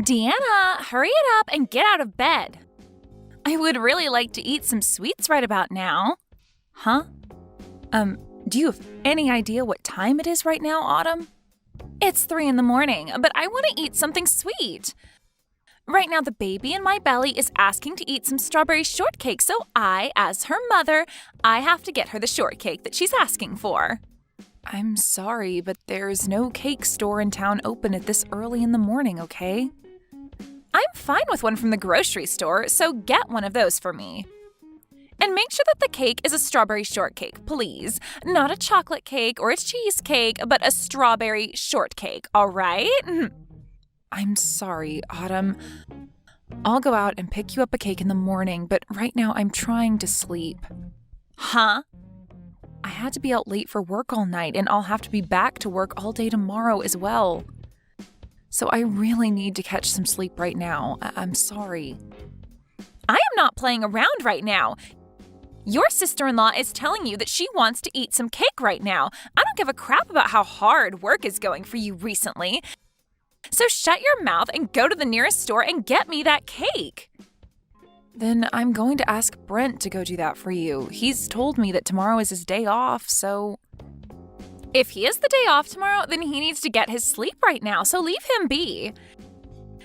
Deanna, hurry it up and get out of bed. I would really like to eat some sweets right about now. Huh? Do you have any idea what time it is right now, Autumn? It's 3 a.m, but I want to eat something sweet. Right now, the baby in my belly is asking to eat some strawberry shortcake, so I, as her mother, I have to get her the shortcake that she's asking for. I'm sorry, but there's no cake store in town open at this early in the morning, okay? I'm fine with one from the grocery store, so get one of those for me. And make sure that the cake is a strawberry shortcake, please. Not a chocolate cake or a cheesecake, but a strawberry shortcake, all right? I'm sorry, Autumn. I'll go out and pick you up a cake in the morning, but right now I'm trying to sleep. Huh? I had to be out late for work all night, and I'll have to be back to work all day tomorrow as well. So I really need to catch some sleep right now. I'm sorry. I am not playing around right now. Your sister-in-law is telling you that she wants to eat some cake right now. I don't give a crap about how hard work is going for you recently. So shut your mouth and go to the nearest store and get me that cake. Then I'm going to ask Brent to go do that for you. He's told me that tomorrow is his day off, so... If he has the day off tomorrow, then he needs to get his sleep right now, so leave him be.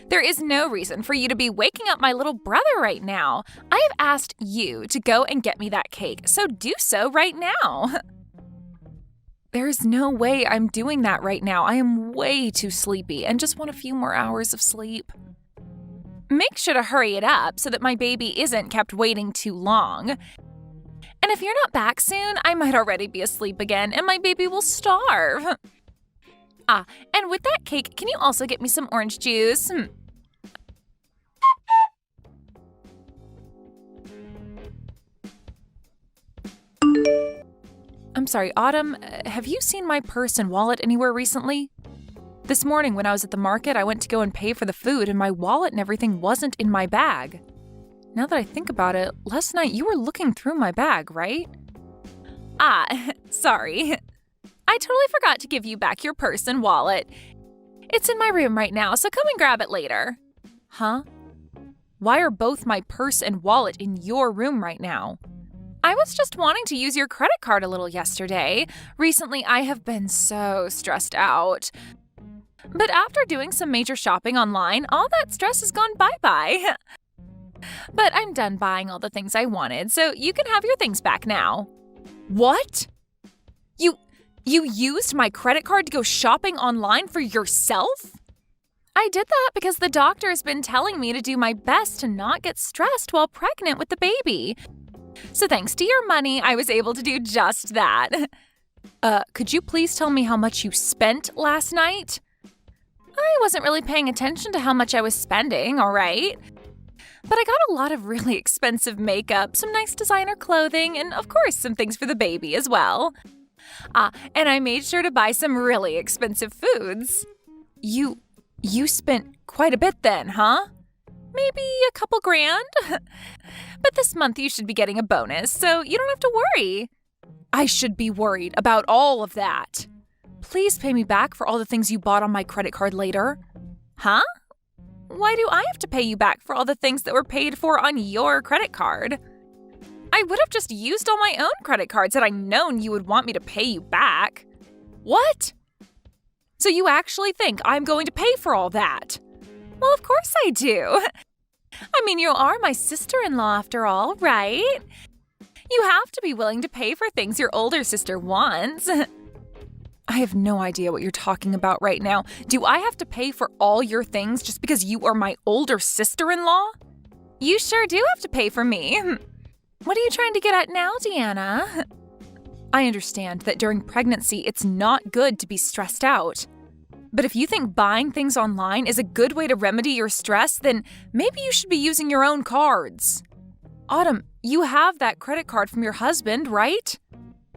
There is no reason for you to be waking up my little brother right now. I have asked you to go and get me that cake, so do so right now. There's no way I'm doing that right now. I am way too sleepy and just want a few more hours of sleep. Make sure to hurry it up so that my baby isn't kept waiting too long. And if you're not back soon, I might already be asleep again and my baby will starve. And with that cake, can you also get me some orange juice? I'm sorry, Autumn, have you seen my purse and wallet anywhere recently? This morning when I was at the market, I went to go and pay for the food and my wallet and everything wasn't in my bag. Now that I think about it, last night you were looking through my bag, right? Sorry. I totally forgot to give you back your purse and wallet. It's in my room right now, so come and grab it later. Huh? Why are both my purse and wallet in your room right now? I was just wanting to use your credit card a little yesterday. Recently, I have been so stressed out. But after doing some major shopping online, all that stress has gone bye-bye. But I'm done buying all the things I wanted, so you can have your things back now. What? You used my credit card to go shopping online for yourself? I did that because the doctor has been telling me to do my best to not get stressed while pregnant with the baby. So thanks to your money, I was able to do just that. Could you please tell me how much you spent last night? I wasn't really paying attention to how much I was spending, all right? But I got a lot of really expensive makeup, some nice designer clothing, and of course some things for the baby as well. And I made sure to buy some really expensive foods. You spent quite a bit then, huh? Maybe a couple grand? But this month you should be getting a bonus, so you don't have to worry. I should be worried about all of that. Please pay me back for all the things you bought on my credit card later. Huh? Why do I have to pay you back for all the things that were paid for on your credit card? I would have just used all my own credit cards had I known you would want me to pay you back. What? So you actually think I'm going to pay for all that? Well, of course I do. I mean, you are my sister-in-law after all, right? You have to be willing to pay for things your older sister wants. I have no idea what you're talking about right now. Do I have to pay for all your things just because you are my older sister-in-law? You sure do have to pay for me. What are you trying to get at now, Deanna? I understand that during pregnancy, it's not good to be stressed out. But if you think buying things online is a good way to remedy your stress, then maybe you should be using your own cards. Autumn, you have that credit card from your husband, right?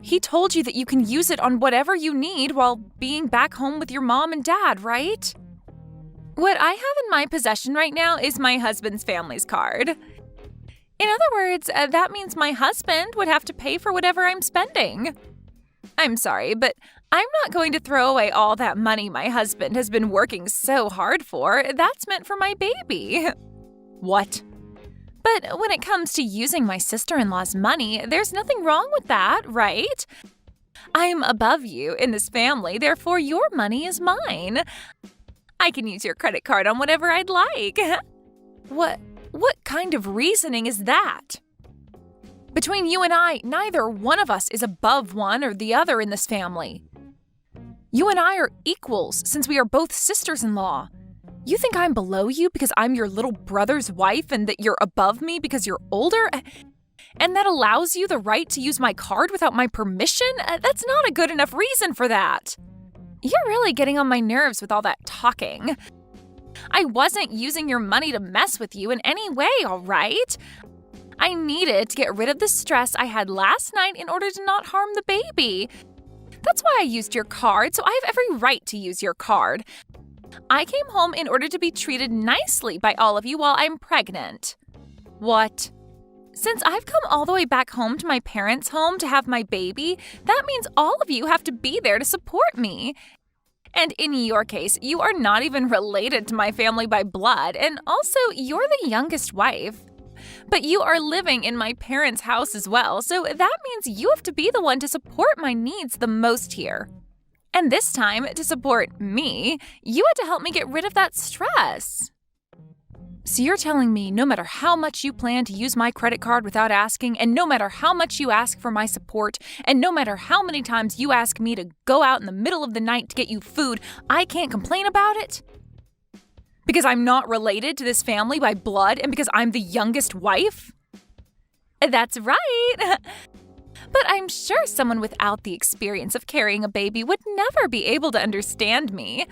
He told you that you can use it on whatever you need while being back home with your mom and dad, right? What I have in my possession right now is my husband's family's card. In other words, that means my husband would have to pay for whatever I'm spending. I'm sorry, but I'm not going to throw away all that money my husband has been working so hard for. That's meant for my baby. What? But when it comes to using my sister-in-law's money, there's nothing wrong with that, right? I'm above you in this family, therefore your money is mine. I can use your credit card on whatever I'd like. What kind of reasoning is that? Between you and I, neither one of us is above one or the other in this family. You and I are equals since we are both sisters-in-law. You think I'm below you because I'm your little brother's wife and that you're above me because you're older? And that allows you the right to use my card without my permission? That's not a good enough reason for that. You're really getting on my nerves with all that talking. I wasn't using your money to mess with you in any way, all right? I needed to get rid of the stress I had last night in order to not harm the baby. That's why I used your card, so I have every right to use your card. I came home in order to be treated nicely by all of you while I'm pregnant. What? Since I've come all the way back home to my parents' home to have my baby, that means all of you have to be there to support me. And in your case, you are not even related to my family by blood, and also you're the youngest wife. But you are living in my parents' house as well, so that means you have to be the one to support my needs the most here. And this time, to support me, you had to help me get rid of that stress. So you're telling me no matter how much you plan to use my credit card without asking, and no matter how much you ask for my support, and no matter how many times you ask me to go out in the middle of the night to get you food, I can't complain about it? Because I'm not related to this family by blood and because I'm the youngest wife? That's right. But I'm sure someone without the experience of carrying a baby would never be able to understand me.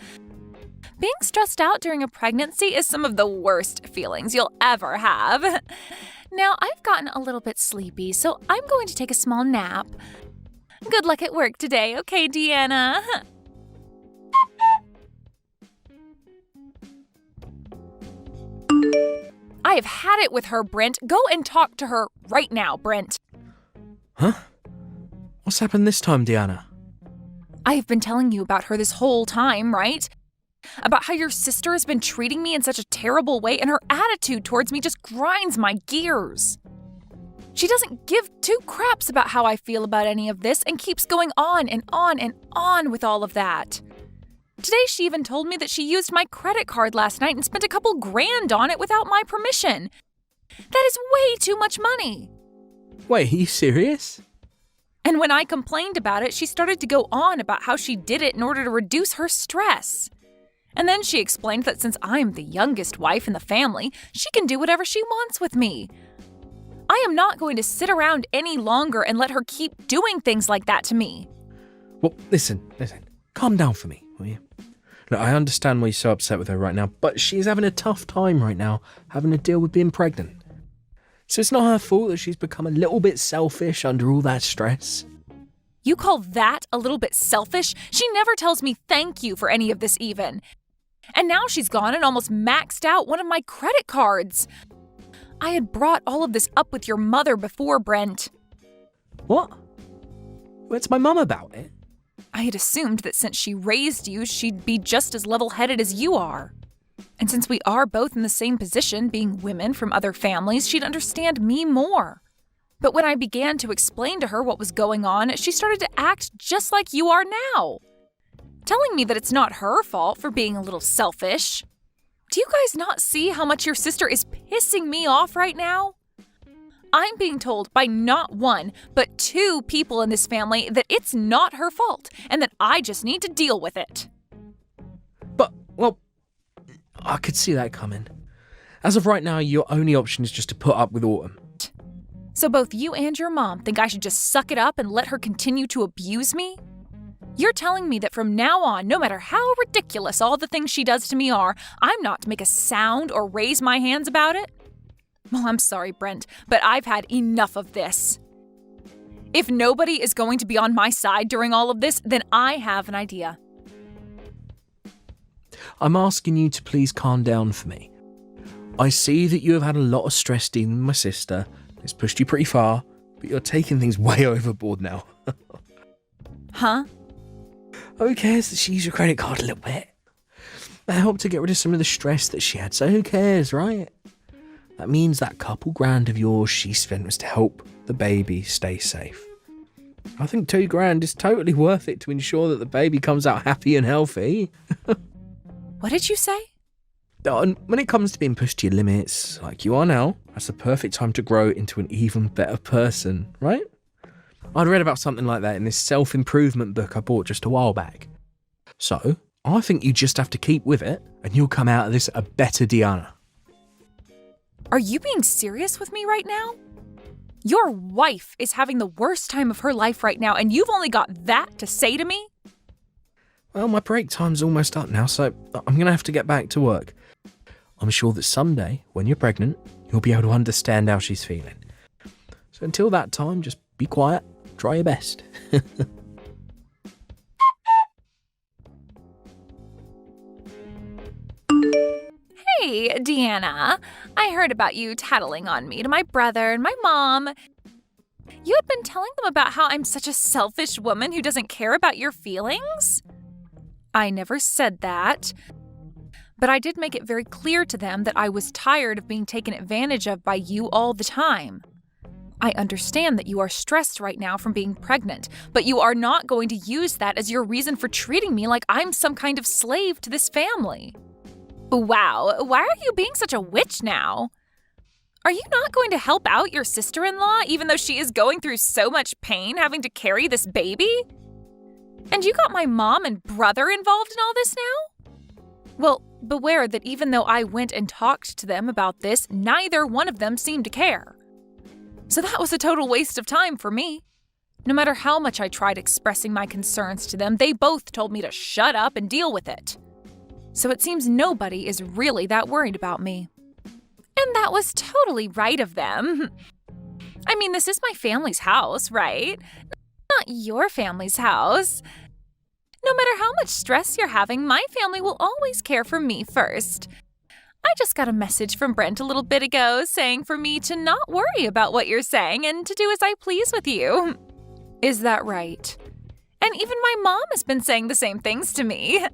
Being stressed out during a pregnancy is some of the worst feelings you'll ever have. Now, I've gotten a little bit sleepy, so I'm going to take a small nap. Good luck at work today, okay, Deanna? I have had it with her, Brent. Go and talk to her right now, Brent. Huh? What's happened this time, Deanna? I have been telling you about her this whole time, right? About how your sister has been treating me in such a terrible way and her attitude towards me just grinds my gears. She doesn't give two craps about how I feel about any of this and keeps going on and on and on with all of that. Today she even told me that she used my credit card last night and spent a couple grand on it without my permission. That is way too much money. Wait, are you serious? And when I complained about it, she started to go on about how she did it in order to reduce her stress. And then she explained that since I'm the youngest wife in the family, she can do whatever she wants with me. I am not going to sit around any longer and let her keep doing things like that to me. Well, listen. Calm down for me, will you? Look, I understand why you're so upset with her right now, but she's having a tough time right now, having to deal with being pregnant. So it's not her fault that she's become a little bit selfish under all that stress. You call that a little bit selfish? She never tells me thank you for any of this even. And now she's gone and almost maxed out one of my credit cards. I had brought all of this up with your mother before, Brent. What? What's my mum about it? I had assumed that since she raised you, she'd be just as level-headed as you are. And since we are both in the same position, being women from other families, she'd understand me more. But when I began to explain to her what was going on, she started to act just like you are now. Telling me that it's not her fault for being a little selfish. Do you guys not see how much your sister is pissing me off right now? I'm being told by not one, but two people in this family that it's not her fault and that I just need to deal with it. But, well, I could see that coming. As of right now, your only option is just to put up with Autumn. So both you and your mom think I should just suck it up and let her continue to abuse me? You're telling me that from now on, no matter how ridiculous all the things she does to me are, I'm not to make a sound or raise my hands about it? Well, I'm sorry, Brent, but I've had enough of this. If nobody is going to be on my side during all of this, then I have an idea. I'm asking you to please calm down for me. I see that you have had a lot of stress dealing with my sister. It's pushed you pretty far, but you're taking things way overboard now. Huh? Who cares that she used your credit card a little bit? That helped to get rid of some of the stress that she had, so who cares, right? That means that couple grand of yours she spent was to help the baby stay safe. I think $2,000 is totally worth it to ensure that the baby comes out happy and healthy. What did you say? And when it comes to being pushed to your limits, like you are now, that's the perfect time to grow into an even better person, right? I'd read about something like that in this self-improvement book I bought just a while back. So, I think you just have to keep with it, and you'll come out of this a better Deanna. Are you being serious with me right now? Your wife is having the worst time of her life right now, and you've only got that to say to me? Well, my break time's almost up now, so I'm going to have to get back to work. I'm sure that someday, when you're pregnant, you'll be able to understand how she's feeling. So until that time, just be quiet, try your best. Hey, Deanna, I heard about you tattling on me to my brother and my mom. You had been telling them about how I'm such a selfish woman who doesn't care about your feelings? I never said that. But I did make it very clear to them that I was tired of being taken advantage of by you all the time. I understand that you are stressed right now from being pregnant, but you are not going to use that as your reason for treating me like I'm some kind of slave to this family. Wow, why are you being such a witch now? Are you not going to help out your sister-in-law even though she is going through so much pain having to carry this baby? And you got my mom and brother involved in all this now? Well, beware that even though I went and talked to them about this, neither one of them seemed to care. So that was a total waste of time for me. No matter how much I tried expressing my concerns to them, they both told me to shut up and deal with it. So it seems nobody is really that worried about me. And that was totally right of them. I mean, this is my family's house, right? Not your family's house. No matter how much stress you're having, my family will always care for me first. I just got a message from Brent a little bit ago saying for me to not worry about what you're saying and to do as I please with you. Is that right? And even my mom has been saying the same things to me.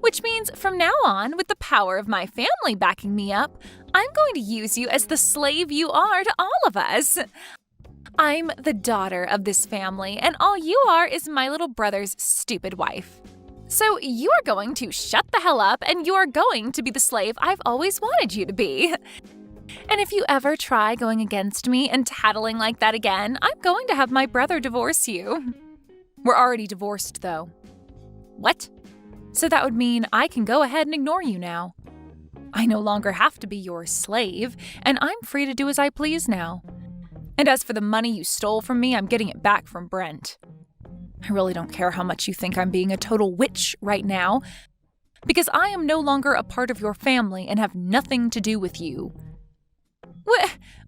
Which means from now on, with the power of my family backing me up, I'm going to use you as the slave you are to all of us. I'm the daughter of this family, and all you are is my little brother's stupid wife. So you are going to shut the hell up, and you are going to be the slave I've always wanted you to be. And if you ever try going against me and tattling like that again, I'm going to have my brother divorce you. We're already divorced, though. What? So that would mean I can go ahead and ignore you now. I no longer have to be your slave, and I'm free to do as I please now. And as for the money you stole from me, I'm getting it back from Brent. I really don't care how much you think I'm being a total witch right now, because I am no longer a part of your family and have nothing to do with you.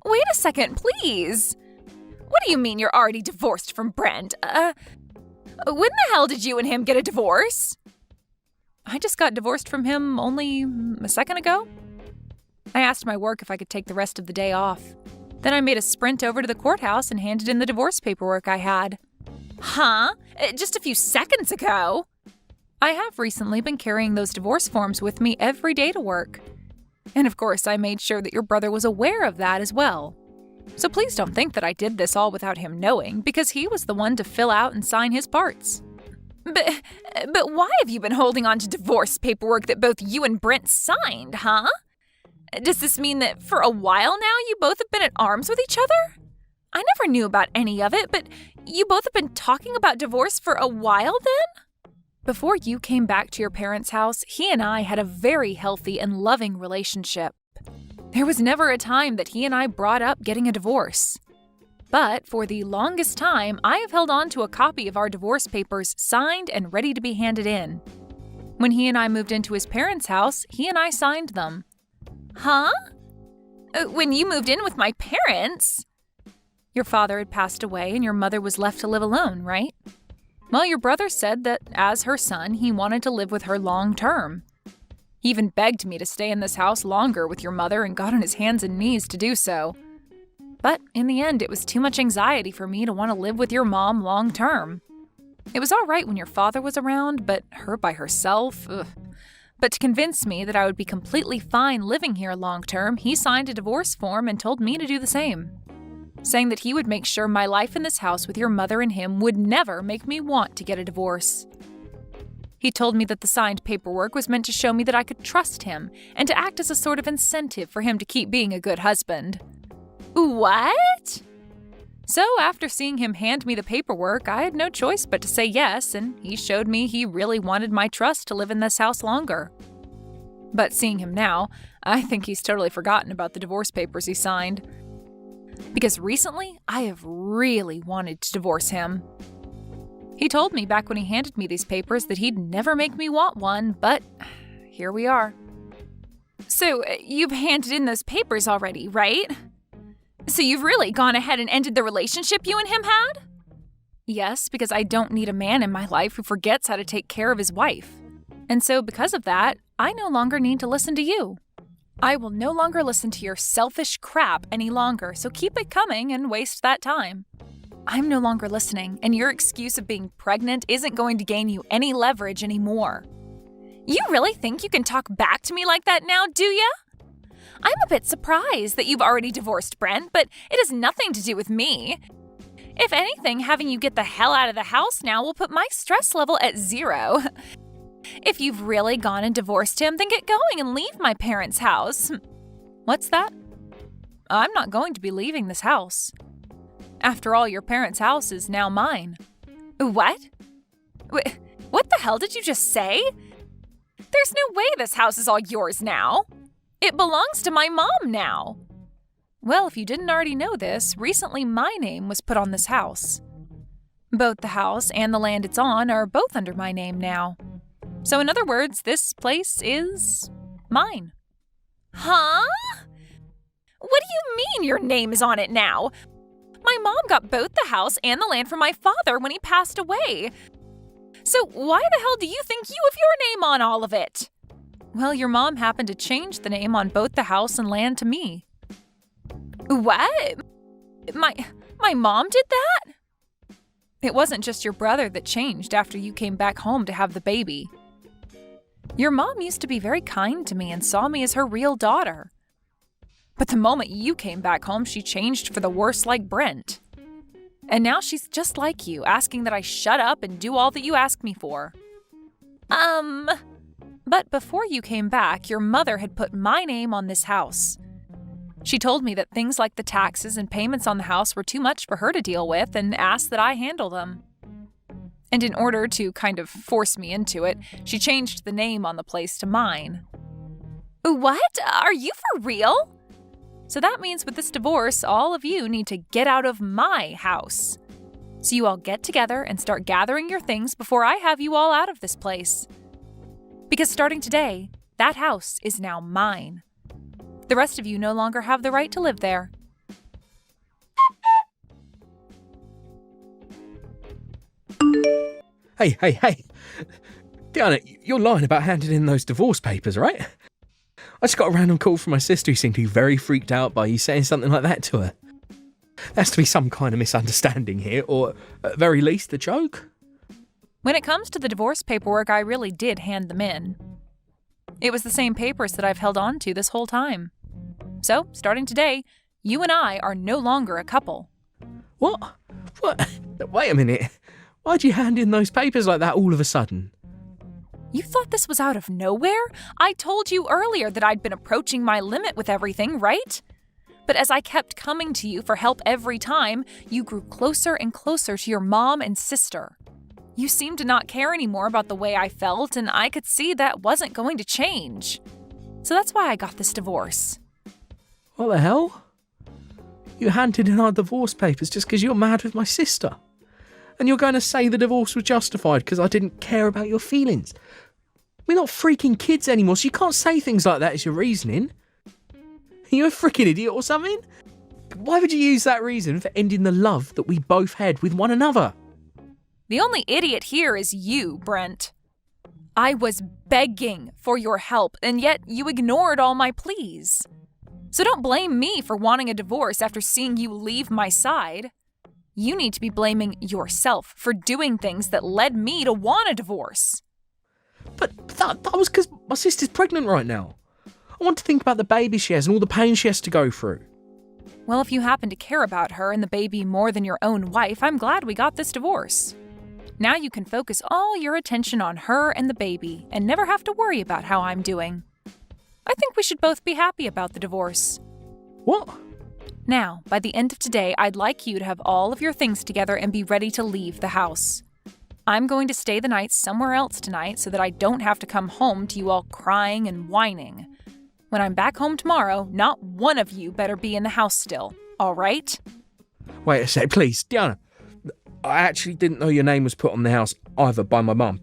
Wait a second, please. What do you mean you're already divorced from Brent? When the hell did you and him get a divorce? I just got divorced from him only a second ago. I asked my work if I could take the rest of the day off. Then I made a sprint over to the courthouse and handed in the divorce paperwork I had. Huh? Just a few seconds ago? I have recently been carrying those divorce forms with me every day to work. And of course, I made sure that your brother was aware of that as well. So please don't think that I did this all without him knowing, because he was the one to fill out and sign his parts. But why have you been holding on to divorce paperwork that both you and Brent signed, huh? Does this mean that for a while now you both have been at arms with each other? I never knew about any of it, but you both have been talking about divorce for a while then? Before you came back to your parents' house, he and I had a very healthy and loving relationship. There was never a time that he and I brought up getting a divorce. But for the longest time, I have held on to a copy of our divorce papers signed and ready to be handed in. When he and I moved into his parents' house, he and I signed them. Huh? When you moved in with my parents? Your father had passed away and your mother was left to live alone, right? Well, your brother said that as her son, he wanted to live with her long term. He even begged me to stay in this house longer with your mother and got on his hands and knees to do so. But in the end, it was too much anxiety for me to want to live with your mom long term. It was all right when your father was around, but her by herself? Ugh. But to convince me that I would be completely fine living here long term, he signed a divorce form and told me to do the same, saying that he would make sure my life in this house with your mother and him would never make me want to get a divorce. He told me that the signed paperwork was meant to show me that I could trust him and to act as a sort of incentive for him to keep being a good husband. What? So after seeing him hand me the paperwork, I had no choice but to say yes, and he showed me he really wanted my trust to live in this house longer. But seeing him now, I think he's totally forgotten about the divorce papers he signed. Because recently, I have really wanted to divorce him. He told me back when he handed me these papers that he'd never make me want one, but here we are. So, you've handed in those papers already, right? So you've really gone ahead and ended the relationship you and him had? Yes, because I don't need a man in my life who forgets how to take care of his wife. And so because of that, I no longer need to listen to you. I will no longer listen to your selfish crap any longer, so keep it coming and waste that time. I'm no longer listening, and your excuse of being pregnant isn't going to gain you any leverage anymore. You really think you can talk back to me like that now, do ya? I'm a bit surprised that you've already divorced Brent, but it has nothing to do with me. If anything, having you get the hell out of the house now will put my stress level at 0. If you've really gone and divorced him, then get going and leave my parents' house. What's that? I'm not going to be leaving this house. After all, your parents' house is now mine. What? What the hell did you just say? There's no way this house is all yours now. It belongs to my mom now. Well, if you didn't already know this, recently my name was put on this house. Both the house and the land it's on are both under my name now. So in other words, this place is mine. Huh? What do you mean your name is on it now? My mom got both the house and the land from my father when he passed away. So why the hell do you think you have your name on all of it? Well, your mom happened to change the name on both the house and land to me. What? My mom did that? It wasn't just your brother that changed after you came back home to have the baby. Your mom used to be very kind to me and saw me as her real daughter. But the moment you came back home, she changed for the worse like Brent. And now she's just like you, asking that I shut up and do all that you ask me for. But before you came back, your mother had put my name on this house. She told me that things like the taxes and payments on the house were too much for her to deal with and asked that I handle them. And in order to kind of force me into it, she changed the name on the place to mine. What? Are you for real? So that means with this divorce, all of you need to get out of my house. So you all get together and start gathering your things before I have you all out of this place. Because starting today, that house is now mine. The rest of you no longer have the right to live there. Hey. Diana, you're lying about handing in those divorce papers, right? I just got a random call from my sister who seemed to be very freaked out by you saying something like that to her. There has to be some kind of misunderstanding here, or at very least a joke. When it comes to the divorce paperwork, I really did hand them in. It was the same papers that I've held on to this whole time. So, starting today, you and I are no longer a couple. What? Wait a minute. Why'd you hand in those papers like that all of a sudden? You thought this was out of nowhere? I told you earlier that I'd been approaching my limit with everything, right? But as I kept coming to you for help every time, you grew closer and closer to your mom and sister. You seemed to not care anymore about the way I felt, and I could see that wasn't going to change. So that's why I got this divorce. What the hell? You handed in our divorce papers just because you're mad with my sister. And you're going to say the divorce was justified because I didn't care about your feelings. We're not freaking kids anymore, so you can't say things like that as your reasoning. Are you a freaking idiot or something? Why would you use that reason for ending the love that we both had with one another? The only idiot here is you, Brent. I was begging for your help, and yet you ignored all my pleas. So don't blame me for wanting a divorce after seeing you leave my side. You need to be blaming yourself for doing things that led me to want a divorce. But that was because my sister's pregnant right now. I want to think about the baby she has and all the pain she has to go through. Well, if you happen to care about her and the baby more than your own wife, I'm glad we got this divorce. Now you can focus all your attention on her and the baby and never have to worry about how I'm doing. I think we should both be happy about the divorce. What? Now, by the end of today, I'd like you to have all of your things together and be ready to leave the house. I'm going to stay the night somewhere else tonight so that I don't have to come home to you all crying and whining. When I'm back home tomorrow, not one of you better be in the house still, all right? Wait a sec, please, Diana. I actually didn't know your name was put on the house either by my mum.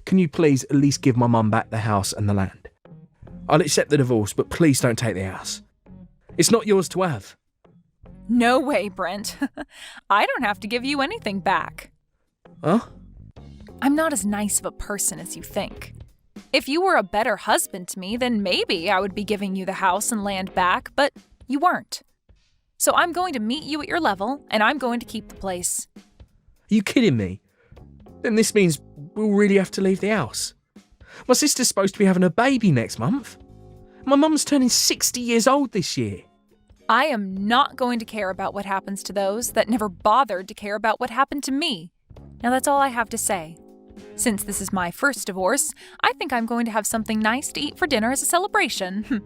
Can you please at least give my mum back the house and the land? I'll accept the divorce, but please don't take the house. It's not yours to have. No way, Brent. I don't have to give you anything back. Huh? I'm not as nice of a person as you think. If you were a better husband to me, then maybe I would be giving you the house and land back, but you weren't. So I'm going to meet you at your level, and I'm going to keep the place. Are you kidding me? Then this means we'll really have to leave the house. My sister's supposed to be having a baby next month. My mum's turning 60 years old this year. I am not going to care about what happens to those that never bothered to care about what happened to me. Now that's all I have to say. Since this is my first divorce, I think I'm going to have something nice to eat for dinner as a celebration.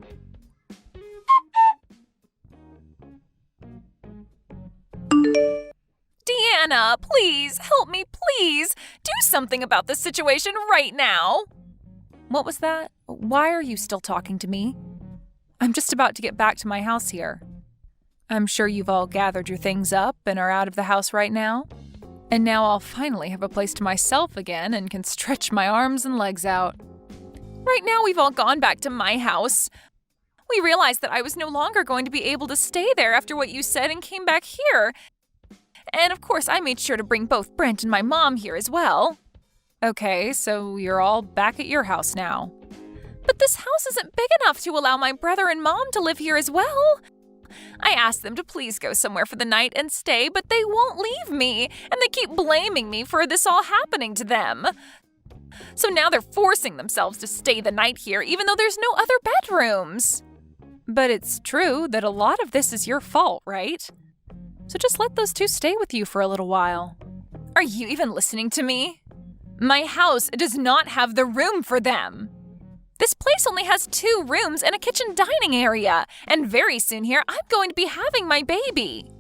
Deanna, please, help me, please. Do something about this situation right now. What was that? Why are you still talking to me? I'm just about to get back to my house here. I'm sure you've all gathered your things up and are out of the house right now. And now I'll finally have a place to myself again and can stretch my arms and legs out. Right now we've all gone back to my house. We realized that I was no longer going to be able to stay there after what you said and came back here. And of course I made sure to bring both Brent and my mom here as well. Okay, so you're all back at your house now. But this house isn't big enough to allow my brother and mom to live here as well. I asked them to please go somewhere for the night and stay, but they won't leave me, and they keep blaming me for this all happening to them. So now they're forcing themselves to stay the night here, even though there's no other bedrooms. But it's true that a lot of this is your fault, right? So just let those two stay with you for a little while. Are you even listening to me? My house does not have the room for them. This place only has 2 rooms and a kitchen dining area, and very soon here I'm going to be having my baby.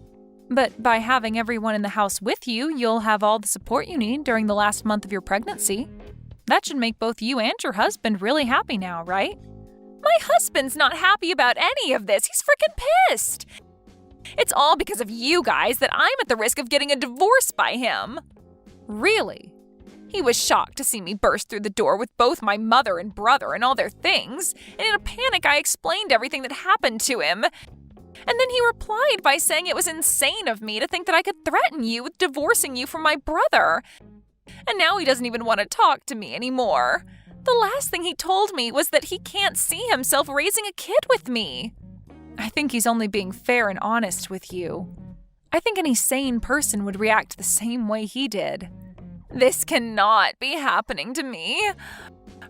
But by having everyone in the house with you, you'll have all the support you need during the last month of your pregnancy. That should make both you and your husband really happy now, right? My husband's not happy about any of this. He's freaking pissed. It's all because of you guys that I'm at the risk of getting a divorce by him. Really? He was shocked to see me burst through the door with both my mother and brother and all their things, and in a panic I explained everything that happened to him. And then he replied by saying it was insane of me to think that I could threaten you with divorcing you from my brother. And now he doesn't even want to talk to me anymore. The last thing he told me was that he can't see himself raising a kid with me. I think he's only being fair and honest with you. I think any sane person would react the same way he did. This cannot be happening to me.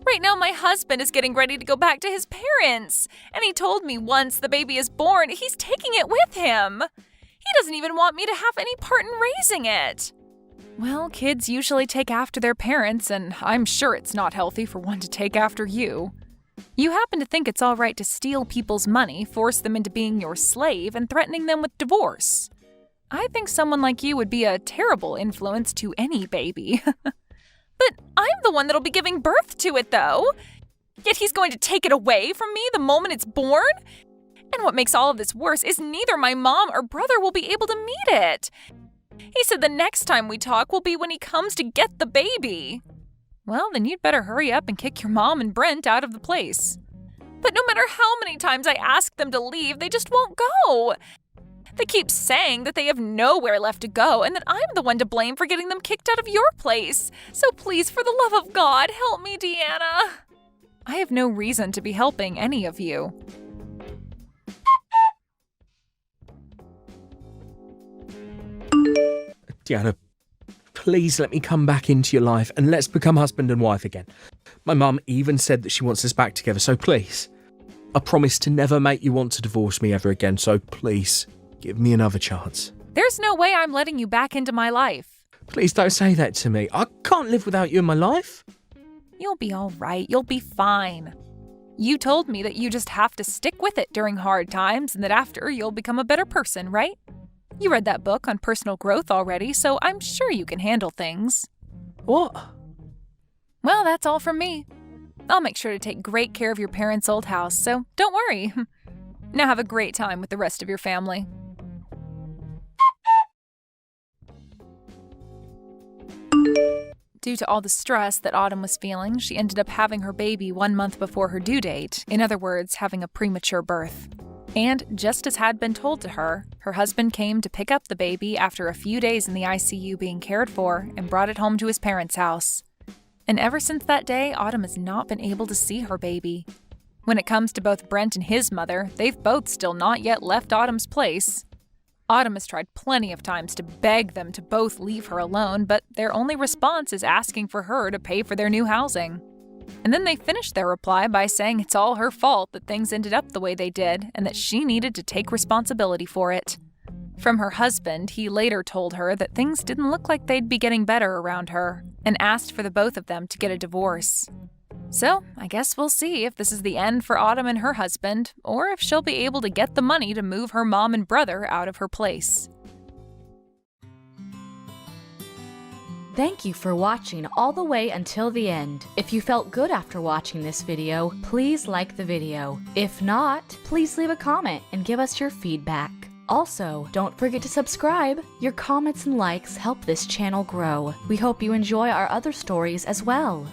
Right now, my husband is getting ready to go back to his parents, and he told me once the baby is born, he's taking it with him. He doesn't even want me to have any part in raising it. Well, kids usually take after their parents, and I'm sure it's not healthy for one to take after you. You happen to think it's all right to steal people's money, force them into being your slave, and threatening them with divorce. I think someone like you would be a terrible influence to any baby. But I'm the one that'll be giving birth to it, though. Yet he's going to take it away from me the moment it's born? And what makes all of this worse is neither my mom or brother will be able to meet it. He said the next time we talk will be when he comes to get the baby. Well, then you'd better hurry up and kick your mom and Brent out of the place. But no matter how many times I ask them to leave, they just won't go. They keep saying that they have nowhere left to go and that I'm the one to blame for getting them kicked out of your place. So please, for the love of God, help me, Deanna. I have no reason to be helping any of you. Deanna, please let me come back into your life and let's become husband and wife again. My mum even said that she wants us back together, so please. I promise to never make you want to divorce me ever again, so please, give me another chance. There's no way I'm letting you back into my life. Please don't say that to me. I can't live without you in my life. You'll be all right. You'll be fine. You told me that you just have to stick with it during hard times and that after you'll become a better person, right? You read that book on personal growth already, so I'm sure you can handle things. What? Well, that's all from me. I'll make sure to take great care of your parents' old house, so don't worry. Now have a great time with the rest of your family. Due to all the stress that Autumn was feeling, she ended up having her baby 1 month before her due date, in other words, having a premature birth. And just as had been told to her, her husband came to pick up the baby after a few days in the ICU being cared for and brought it home to his parents' house. And ever since that day, Autumn has not been able to see her baby. When it comes to both Brent and his mother, they've both still not yet left Autumn's place. Autumn has tried plenty of times to beg them to both leave her alone, but their only response is asking for her to pay for their new housing. And then they finished their reply by saying it's all her fault that things ended up the way they did and that she needed to take responsibility for it. From her husband, he later told her that things didn't look like they'd be getting better around her and asked for the both of them to get a divorce. So, I guess we'll see if this is the end for Autumn and her husband, or if she'll be able to get the money to move her mom and brother out of her place. Thank you for watching all the way until the end. If you felt good after watching this video, please like the video. If not, please leave a comment and give us your feedback. Also, don't forget to subscribe. Your comments and likes help this channel grow. We hope you enjoy our other stories as well.